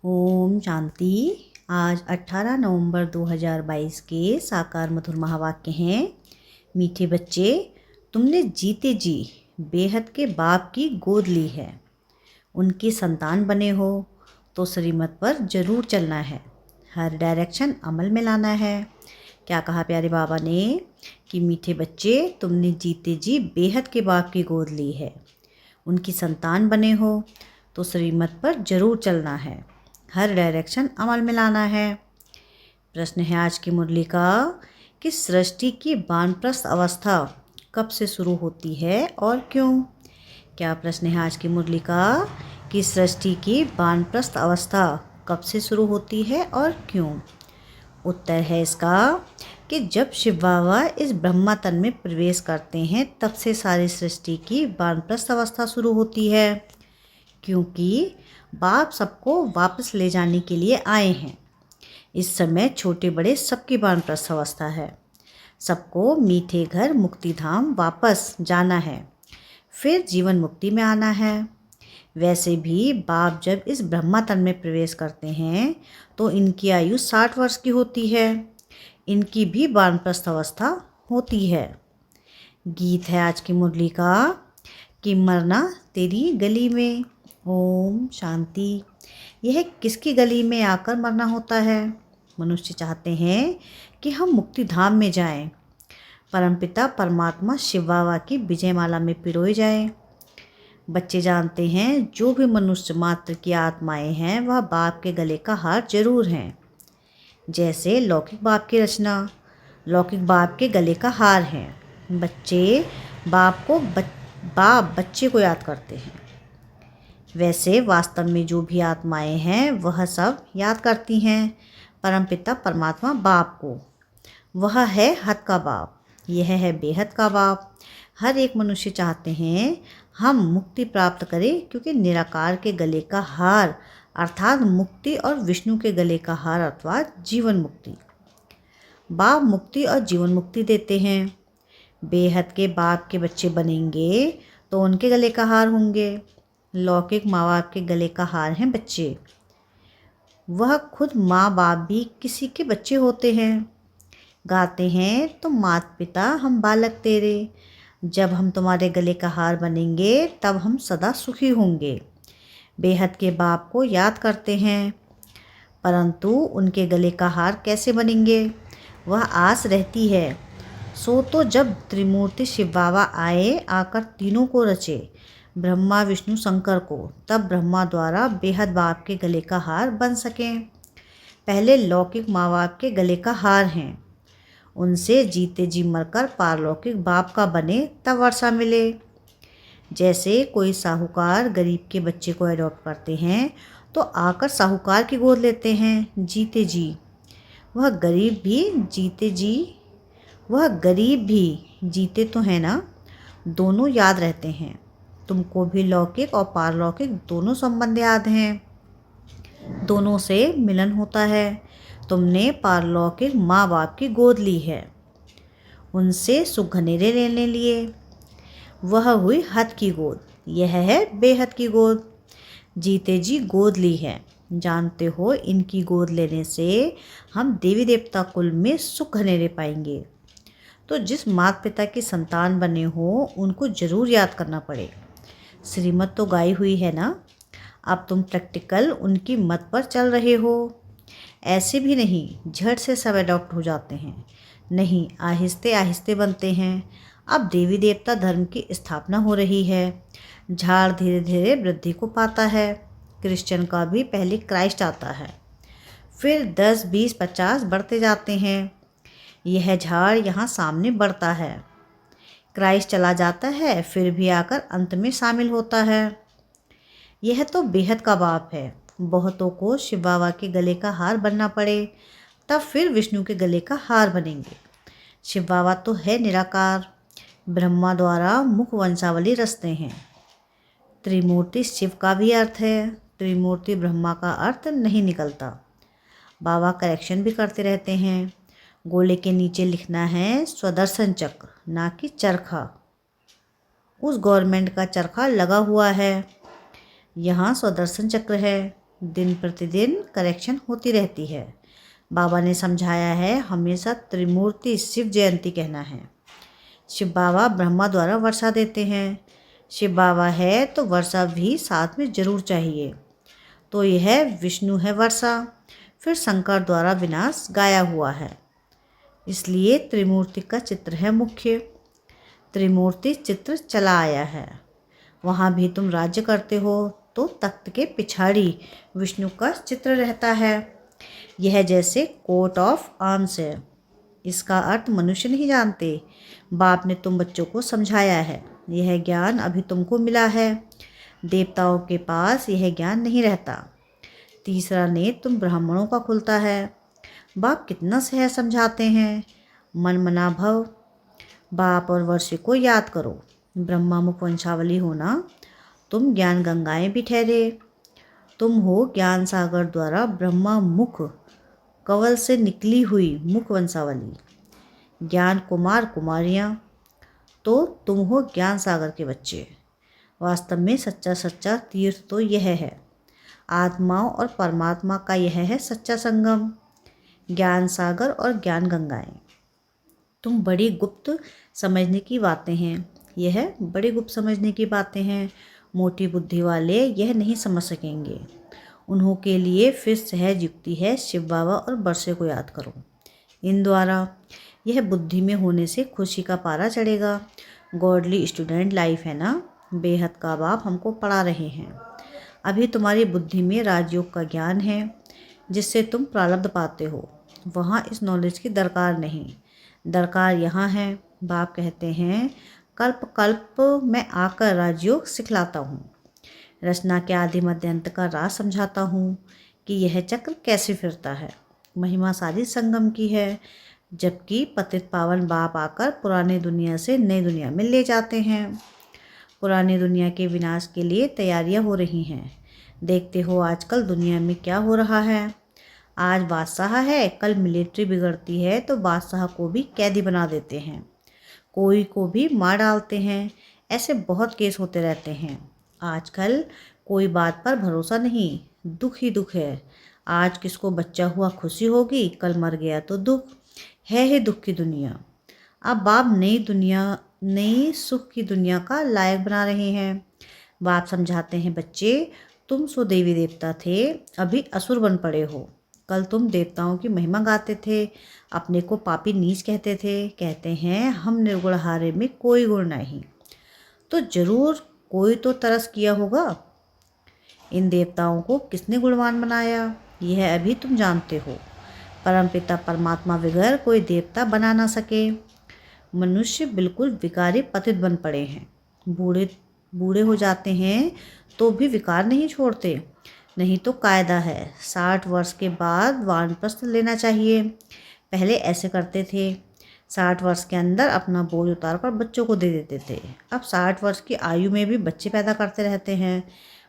ओम शांति। आज 18 नवंबर 2022 के साकार मधुर महावाक्य हैं। मीठे बच्चे, तुमने जीते जी बेहद के बाप की गोद ली है। उनकी संतान बने हो तो श्रीमत पर जरूर चलना है, हर डायरेक्शन अमल में लाना है। क्या कहा प्यारे बाबा ने कि मीठे बच्चे, तुमने जीते जी बेहद के बाप की गोद ली है। उनकी संतान बने हो तो श्रीमत पर जरूर चलना है, हर डायरेक्शन अमल में लाना है। प्रश्न है आज की मुरली का कि सृष्टि की वानप्रस्थ अवस्था कब से शुरू होती है और क्यों। क्या प्रश्न है आज की मुरली का कि सृष्टि की वानप्रस्थ अवस्था कब से शुरू होती है और क्यों। उत्तर है इसका कि जब शिव बाबा इस ब्रह्मा तन में प्रवेश करते हैं तब से सारी सृष्टि की वानप्रस्थ अवस्था शुरू होती है, क्योंकि बाप सबको वापस ले जाने के लिए आए हैं। इस समय छोटे बड़े सबकी वानप्रस्थ अवस्था है। सबको मीठे घर मुक्ति धाम वापस जाना है, फिर जीवन मुक्ति में आना है। वैसे भी बाप जब इस ब्रह्मा तन में प्रवेश करते हैं तो इनकी आयु 60 वर्ष की होती है। इनकी भी वानप्रस्थ अवस्था होती है। गीत है आज की मुरली का कि मरना तेरी गली में। ओम शांति। यह किसकी गली में आकर मरना होता है। मनुष्य चाहते हैं कि हम मुक्ति धाम में जाएं, परमपिता परमात्मा शिव बाबा की विजयमाला में पिरोए जाएं। बच्चे जानते हैं जो भी मनुष्य मात्र की आत्माएं हैं वह बाप के गले का हार जरूर हैं। जैसे लौकिक बाप की रचना लौकिक बाप के गले का हार है। बच्चे बाप बच्चे को याद करते हैं। वैसे वास्तव में जो भी आत्माएं हैं वह सब याद करती हैं परमपिता परमात्मा बाप को। वह है हद का बाप, यह है बेहद का बाप। हर एक मनुष्य चाहते हैं हम मुक्ति प्राप्त करें, क्योंकि निराकार के गले का हार अर्थात मुक्ति और विष्णु के गले का हार अर्थात जीवन मुक्ति। बाप मुक्ति और जीवन मुक्ति देते हैं। बेहद के बाप के बच्चे बनेंगे तो उनके गले का हार होंगे। लौकिक माँ बाप के गले का हार हैं बच्चे। वह खुद माँ बाप भी किसी के बच्चे होते हैं। गाते हैं तो माता पिता हम बालक तेरे, जब हम तुम्हारे गले का हार बनेंगे तब हम सदा सुखी होंगे। बेहद के बाप को याद करते हैं, परंतु उनके गले का हार कैसे बनेंगे वह आस रहती है। सो तो जब त्रिमूर्ति शिव बाबा आकर तीनों को रचे, ब्रह्मा विष्णु शंकर को, तब ब्रह्मा द्वारा बेहद बाप के गले का हार बन सकें। पहले लौकिक माँ बाप के गले का हार हैं, उनसे जीते जी मरकर पारलौकिक बाप का बने तब वर्षा मिले। जैसे कोई साहूकार गरीब के बच्चे को अडॉप्ट करते हैं तो आकर साहूकार की गोद लेते हैं जीते जी। वह गरीब भी जीते तो है ना, दोनों याद रहते हैं। तुमको भी लौकिक और पारलौकिक दोनों संबंध याद हैं, दोनों से मिलन होता है। तुमने पारलौकिक माँ बाप की गोद ली है, उनसे सुख घनेरे लेने लिए। वह हुई हद की गोद, यह है बेहद की गोद। जीते जी गोद ली है। जानते हो इनकी गोद लेने से हम देवी देवता कुल में सुख घनेरे पाएंगे। तो जिस माता पिता की संतान बने हो उनको जरूर याद करना पड़े। श्रीमत तो गाई हुई है ना, अब तुम प्रैक्टिकल उनकी मत पर चल रहे हो। ऐसे भी नहीं झट से सब अडॉप्ट हो जाते हैं, नहीं आहिस्ते आहिस्ते बनते हैं। अब देवी देवता धर्म की स्थापना हो रही है, झाड़ धीरे धीरे वृद्धि को पाता है। क्रिश्चियन का भी पहले क्राइस्ट आता है, फिर 10 20 50 बढ़ते जाते हैं। यह झाड़ यहाँ सामने बढ़ता है, क्राइस्ट चला जाता है, फिर भी आकर अंत में शामिल होता है। यह तो बेहद का बाप है। बहुतों को शिव बाबा के गले का हार बनना पड़े, तब फिर विष्णु के गले का हार बनेंगे। शिव बाबा तो है निराकार, ब्रह्मा द्वारा मुख वंशावली रचते हैं। त्रिमूर्ति शिव का भी अर्थ है, त्रिमूर्ति ब्रह्मा का अर्थ नहीं निकलता। बाबा करेक्शन भी करते रहते हैं। गोले के नीचे लिखना है स्वदर्शन चक्र, ना कि चरखा। उस गवर्नमेंट का चरखा लगा हुआ है, यहाँ स्वदर्शन चक्र है। दिन प्रतिदिन करेक्शन होती रहती है। बाबा ने समझाया है हमेशा त्रिमूर्ति शिव जयंती कहना है। शिव बाबा ब्रह्मा द्वारा वर्षा देते हैं। शिव बाबा है तो वर्षा भी साथ में जरूर चाहिए। तो यह विष्णु है वर्षा, फिर शंकर द्वारा विनाश गाया हुआ है, इसलिए त्रिमूर्ति का चित्र है मुख्य। त्रिमूर्ति चित्र चला आया है। वहाँ भी तुम राज्य करते हो तो तख्त के पिछाड़ी विष्णु का चित्र रहता है। यह जैसे कोट ऑफ आर्म्स है। इसका अर्थ मनुष्य नहीं जानते। बाप ने तुम बच्चों को समझाया है। यह ज्ञान अभी तुमको मिला है। देवताओं के पास यह ज्ञान नहीं रहता। तीसरा नेत्र तुम ब्राह्मणों का खुलता है। बाप कितना सहज समझाते हैं। मन मना भव। बाप और वर्षे को याद करो। ब्रह्मा मुख वंशावली होना, तुम ज्ञान गंगाएं भी ठहरे। तुम हो ज्ञान सागर द्वारा ब्रह्मा मुख कवल से निकली हुई मुख वंशावली। ज्ञान कुमार कुमारियाँ, तो तुम हो ज्ञान सागर के बच्चे। वास्तव में सच्चा सच्चा तीर्थ तो यह है। आत्माओं और परमात्मा का यह है सच्चा संगम। ज्ञान सागर और ज्ञान गंगाएं। तुम बड़ी गुप्त समझने की बातें हैं। यह बड़ी गुप्त समझने की बातें हैं। मोटी बुद्धि वाले यह नहीं समझ सकेंगे। उन्हों के लिए फिर सहज युक्ति है, शिव बाबा और वर्षे को याद करो। इन द्वारा यह बुद्धि में होने से खुशी का पारा चढ़ेगा। गॉडली स्टूडेंट लाइफ है ना। बेहद का बाप हमको पढ़ा रहे हैं। अभी तुम्हारी बुद्धि में राजयोग का ज्ञान है जिससे तुम प्रारब्ध पाते हो। वहाँ इस नॉलेज की दरकार नहीं। दरकार यहाँ है। बाप कहते हैं कल्प कल्प मैं आकर राजयोग सिखलाता हूँ। रचना के आदि मध्य अंत का राज समझाता हूँ कि यह चक्र कैसे फिरता है। महिमा सारी संगम की है, जबकि पतित पावन बाप आकर पुरानी दुनिया से नई दुनिया में ले जाते हैं। पुरानी दुनिया के विनाश के लिए तैयारियां हो रही हैं। देखते हो आजकल दुनिया में क्या हो रहा है। आज बादशाह है, कल मिलिट्री बिगड़ती है तो बादशाह को भी कैदी बना देते हैं, कोई को भी मार डालते हैं। ऐसे बहुत केस होते रहते हैं। आजकल कोई बात पर भरोसा नहीं, दुख ही दुख है। आज किसको बच्चा हुआ खुशी होगी, कल मर गया तो दुख है ही। दुख की दुनिया। अब बाप नई दुनिया, नई सुख की दुनिया का लायक बना रहे हैं। बाप समझाते हैं बच्चे तुम सो देवी देवता थे, अभी असुर बन पड़े हो। कल तुम देवताओं की महिमा गाते थे, अपने को पापी नीच कहते थे। कहते हैं हम निर्गुण हारे में कोई गुण नहीं, तो जरूर कोई तो तरस किया होगा। इन देवताओं को किसने गुणवान बनाया, यह अभी तुम जानते हो। परमपिता परमात्मा बगैर कोई देवता बना ना सके। मनुष्य बिल्कुल विकारी पतित बन पड़े हैं। बूढ़े हो जाते हैं तो भी विकार नहीं छोड़ते। नहीं तो कायदा है 60 वर्ष के बाद वानप्रस्थ लेना चाहिए। पहले ऐसे करते थे, 60 वर्ष के अंदर अपना बोझ उतार कर बच्चों को दे देते थे। अब 60 वर्ष की आयु में भी बच्चे पैदा करते रहते हैं।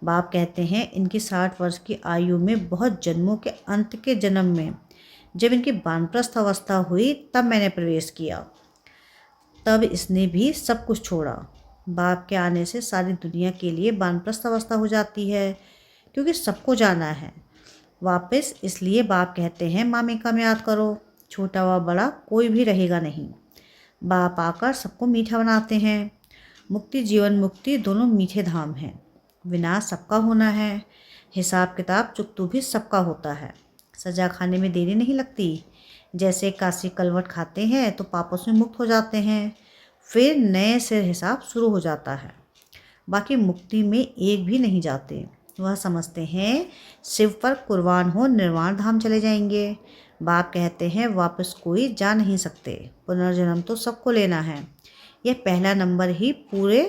बाप कहते हैं इनकी 60 वर्ष की आयु में बहुत जन्मों के अंत के जन्म में जब इनकी वानप्रस्थ अवस्था हुई तब मैंने प्रवेश किया। तब इसने भी सब कुछ छोड़ा। बाप के आने से सारी दुनिया के लिए वानप्रस्थ अवस्था हो जाती है, क्योंकि सबको जाना है वापस। इसलिए बाप कहते हैं मामिका में याद करो, छोटा व बड़ा कोई भी रहेगा नहीं। बाप आकर सबको मीठा बनाते हैं। मुक्ति जीवन मुक्ति दोनों मीठे धाम हैं। विनाश सबका होना है, हिसाब किताब चुकतू भी सबका होता है। सजा खाने में देरी नहीं लगती। जैसे काशी कलवट खाते हैं तो पापों से मुक्त हो जाते हैं, फिर नए से हिसाब शुरू हो जाता है। बाकी मुक्ति में एक भी नहीं जाते। वह समझते हैं शिव पर कुर्बान हो निर्वाण धाम चले जाएंगे। बाप कहते हैं वापस कोई जा नहीं सकते, पुनर्जन्म तो सबको लेना है। यह पहला नंबर ही पूरे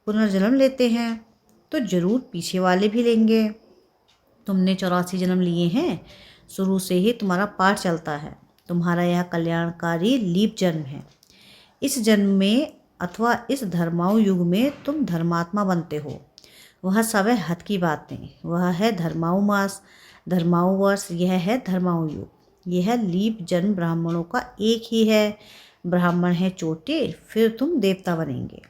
पुनर्जन्म लेते हैं, तो जरूर पीछे वाले भी लेंगे। तुमने 84 जन्म लिए हैं, शुरू से ही तुम्हारा पाठ चलता है। तुम्हारा यह कल्याणकारी लीप जन्म है। इस जन्म में अथवा इस धर्माऊ युग में तुम धर्मात्मा बनते हो। वह सब है हद की बातें। वह है धर्माऊ मास, धर्माऊ वर्ष, यह है धर्माऊ युग। यह लीप जन्म ब्राह्मणों का एक ही है। ब्राह्मण है चोटे, फिर तुम देवता बनेंगे।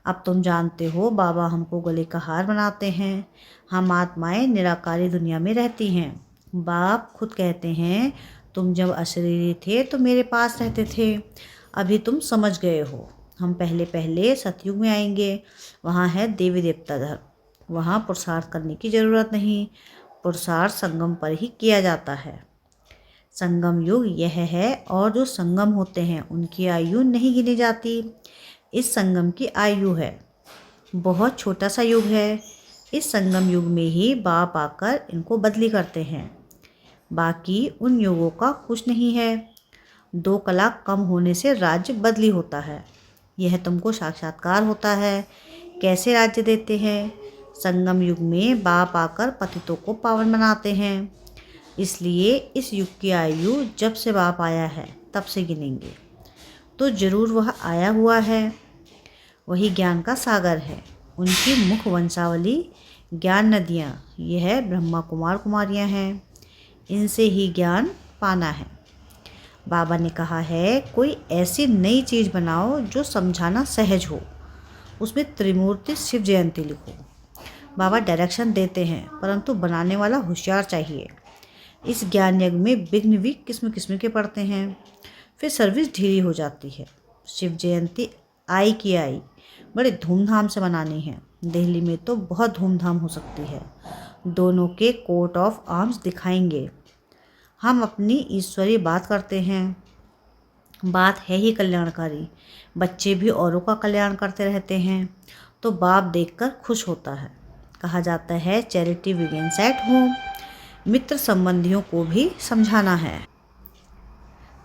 अब तुम जानते हो बाबा हमको गले का हार बनाते हैं। हम आत्माएं निराकारी दुनिया में रहती हैं। बाप खुद कहते हैं तुम जब अशरीरी थे तो मेरे पास रहते थे, अभी तुम समझ गए हो। हम पहले पहले सतयुग में आएंगे, वहाँ है देवी देवता धर्म। वहाँ पुरुषार्थ करने की ज़रूरत नहीं, पुरुषार्थ संगम पर ही किया जाता है। संगम युग यह है, और जो संगम होते हैं उनकी आयु नहीं गिनी जाती। इस संगम की आयु है, बहुत छोटा सा युग है। इस संगम युग में ही बाप आकर इनको बदली करते हैं, बाकी उन युगों का कुछ नहीं है। 2 कला कम होने से राज्य बदली होता है। यह तुमको साक्षात्कार होता है। कैसे राज्य देते हैं? संगम युग में बाप आकर पतितों को पावन बनाते हैं, इसलिए इस युग की आयु जब से बाप आया है तब से गिनेंगे तो जरूर वह आया हुआ है। वही ज्ञान का सागर है। उनकी मुख वंशावली ज्ञान नदियाँ, यह ब्रह्मा कुमार कुमारियाँ हैं। इनसे ही ज्ञान पाना है। बाबा ने कहा है कोई ऐसी नई चीज़ बनाओ जो समझाना सहज हो, उसमें त्रिमूर्ति शिव जयंती लिखो। बाबा डायरेक्शन देते हैं, परंतु बनाने वाला होशियार चाहिए। इस ज्ञान यज्ञ में विघ्न भी किस्म किस्म के पड़ते हैं, फिर सर्विस ढीली हो जाती है। शिव जयंती आई की आई, बड़े धूमधाम से मनानी है। दिल्ली में तो बहुत धूमधाम हो सकती है। दोनों के कोट ऑफ आर्म्स दिखाएंगे। हम अपनी ईश्वरीय बात करते हैं, बात है ही कल्याणकारी। बच्चे भी औरों का कल्याण करते रहते हैं तो बाप देखकर खुश होता है। कहा जाता है चैरिटी बिगिंस एट होम। मित्र संबंधियों को भी समझाना है,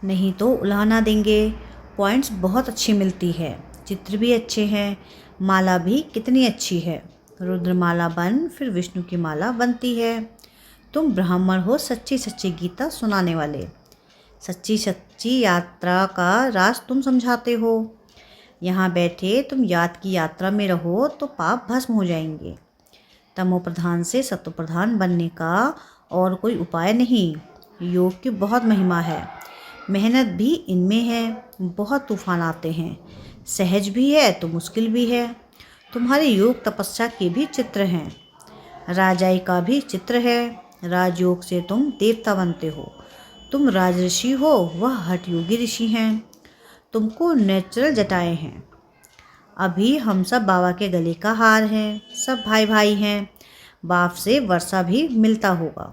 नहीं तो उलाहना देंगे। पॉइंट्स बहुत अच्छी मिलती है, चित्र भी अच्छे हैं, माला भी कितनी अच्छी है। रुद्रमाला बन फिर विष्णु की माला बनती है। तुम ब्राह्मण हो सच्ची सच्ची गीता सुनाने वाले। सच्ची सच्ची यात्रा का राज तुम समझाते हो। यहाँ बैठे तुम याद की यात्रा में रहो तो पाप भस्म हो जाएंगे। तमो प्रधान से सत्व प्रधान बनने का और कोई उपाय नहीं। योग की बहुत महिमा है, मेहनत भी इनमें है। बहुत तूफान आते हैं, सहज भी है तो मुश्किल भी है। तुम्हारी योग तपस्या के भी चित्र हैं, राजाई का भी चित्र है। राजयोग से तुम देवता बनते हो। तुम राजऋषि हो, वह हठ योगी ऋषि हैं। तुमको नेचुरल जटाएं हैं। अभी हम सब बाबा के गले का हार हैं, सब भाई भाई हैं। बाप से वर्षा भी मिलता होगा।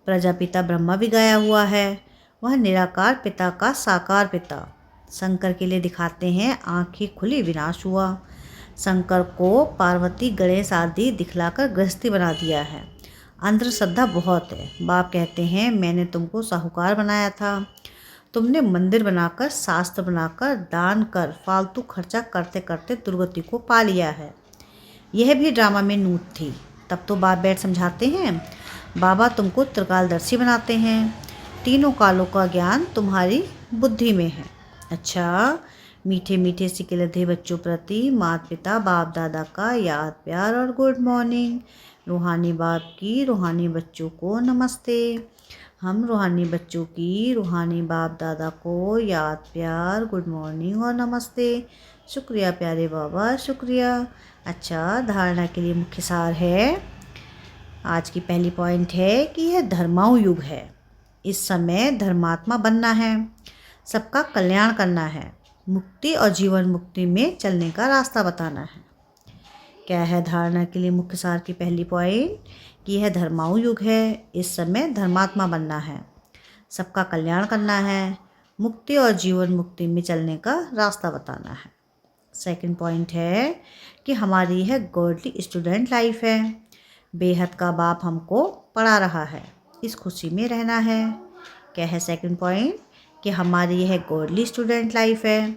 प्रजापिता ब्रह्मा भी गाया हुआ है, वह निराकार पिता का साकार पिता। शंकर के लिए दिखाते हैं आंखें खुली विनाश हुआ। शंकर को पार्वती गणेश आदि दिखलाकर गृहस्थी बना दिया है। अंधश्रद्धा बहुत है। बाप कहते हैं मैंने तुमको साहूकार बनाया था, तुमने मंदिर बनाकर शास्त्र बनाकर दान कर फालतू खर्चा करते करते दुर्गति को पा लिया है। यह भी ड्रामा में नूत थी। तब तो बाप बैठ समझाते हैं। बाबा तुमको त्रिकालदर्शी बनाते हैं, तीनों कालों का ज्ञान तुम्हारी बुद्धि में है। अच्छा, मीठे मीठे सिकिलधे बच्चों प्रति माता पिता बाप दादा का याद प्यार और गुड मॉर्निंग। रूहानी बाप की रूहानी बच्चों को नमस्ते। हम रूहानी बच्चों की रूहानी बाप दादा को याद प्यार गुड मॉर्निंग और नमस्ते। शुक्रिया प्यारे बाबा, शुक्रिया। अच्छा, धारणा के लिए मुख्य सार है। आज की पहली पॉइंट है कि यह धर्माऊ युग है। इस समय धर्मात्मा बनना है, सबका कल्याण करना है, मुक्ति और जीवन मुक्ति में चलने का रास्ता बताना है। क्या है धारणा के लिए मुख्य सार की पहली पॉइंट? कि यह धर्माऊ युग है। इस समय धर्मात्मा बनना है, सबका कल्याण करना है, मुक्ति और जीवन मुक्ति में चलने का रास्ता बताना है। सेकंड पॉइंट है कि हमारी यह गॉडली स्टूडेंट लाइफ है। बेहद का बाप हमको पढ़ा रहा है, इस खुशी में रहना है। क्या है सेकंड पॉइंट? कि हमारी यह गॉडली स्टूडेंट लाइफ है।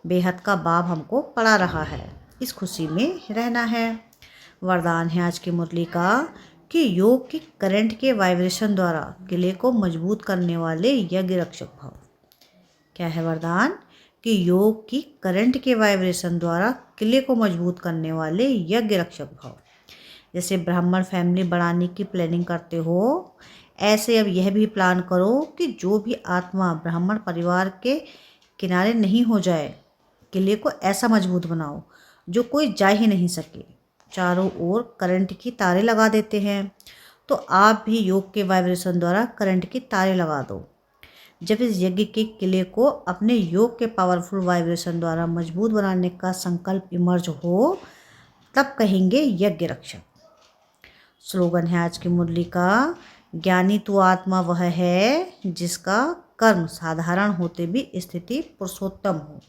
बेहद का बाप हमको पढ़ा रहा है, इस खुशी में रहना है। वरदान है आज की मुरली का कि योग की करंट के वाइब्रेशन द्वारा किले को मजबूत करने वाले यज्ञ रक्षक भव। क्या है वरदान? कि योग की करंट के वाइब्रेशन द्वारा किले को मजबूत करने वाले यज्ञ रक्षक भव। जैसे ब्राह्मण फैमिली बढ़ाने की प्लानिंग करते हो, ऐसे अब यह भी प्लान करो कि जो भी आत्मा ब्राह्मण परिवार के किनारे नहीं हो जाए, किले को ऐसा मजबूत बनाओ जो कोई जा ही नहीं सके। चारों ओर करंट की तारें लगा देते हैं। तो आप भी योग के वाइब्रेशन द्वारा करंट की तारें लगा दो। जब इस यज्ञ के किले को अपने योग के पावरफुल वाइब्रेशन द्वारा मजबूत बनाने का संकल्प इमर्ज हो, तब कहेंगे यज्ञ रक्षक। स्लोगन है आज की मुरली का, ज्ञानी तू आत्मा वह है जिसका कर्म साधारण होते भी स्थिति पुरुषोत्तम हो।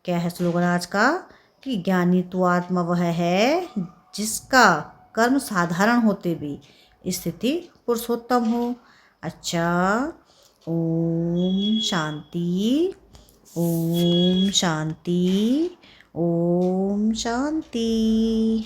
क्या है स्लोगन आज का? कि ज्ञानी तू आत्मा वह है जिसका कर्म साधारण होते भी स्थिति पुरुषोत्तम हो। अच्छा, ओम शांति, ओम शांति, ओम शांति।